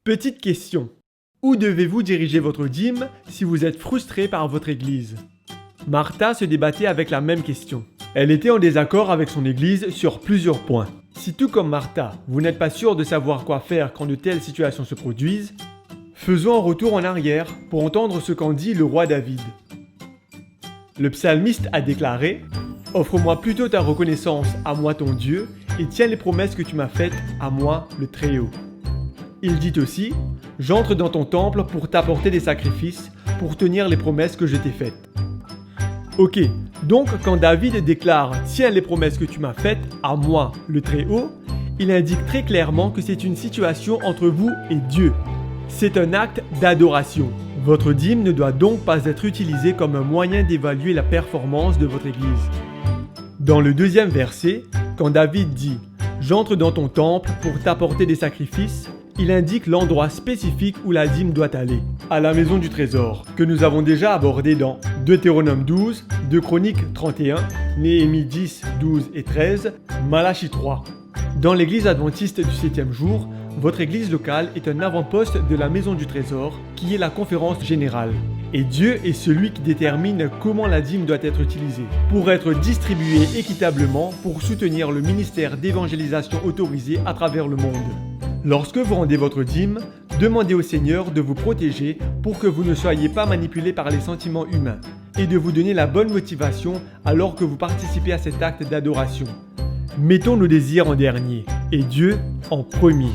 Petite question. Où devez-vous diriger votre dîme si vous êtes frustré par votre église? Martha se débattait avec la même question. Elle était en désaccord avec son église sur plusieurs points. Si tout comme Martha, vous n'êtes pas sûr de savoir quoi faire quand de telles situations se produisent, faisons un retour en arrière pour entendre ce qu'en dit le roi David. Le psalmiste a déclaré « Offre-moi plutôt ta reconnaissance à moi ton Dieu et tiens les promesses que tu m'as faites à moi le Très-Haut. » Il dit aussi « J'entre dans ton temple pour t'apporter des sacrifices, pour tenir les promesses que je t'ai faites. » Ok, donc quand David déclare « Tiens les promesses que tu m'as faites à moi le Très-Haut », il indique très clairement que c'est une situation entre vous et Dieu. C'est un acte d'adoration. Votre dîme ne doit donc pas être utilisé comme un moyen d'évaluer la performance de votre église. Dans le deuxième verset, quand David dit « J'entre dans ton temple pour t'apporter des sacrifices », il indique l'endroit spécifique où la dîme doit aller, à la maison du trésor, que nous avons déjà abordé dans Deutéronome 12, 2 Chroniques 31, Néhémie 10, 12 et 13, Malachie 3. Dans l'église adventiste du 7e jour, votre église locale est un avant-poste de la maison du trésor, qui est la conférence générale. Et Dieu est celui qui détermine comment la dîme doit être utilisée, pour être distribuée équitablement pour soutenir le ministère d'évangélisation autorisé à travers le monde. Lorsque vous rendez votre dîme, demandez au Seigneur de vous protéger pour que vous ne soyez pas manipulé par les sentiments humains et de vous donner la bonne motivation alors que vous participez à cet acte d'adoration. Mettons nos désirs en dernier et Dieu en premier.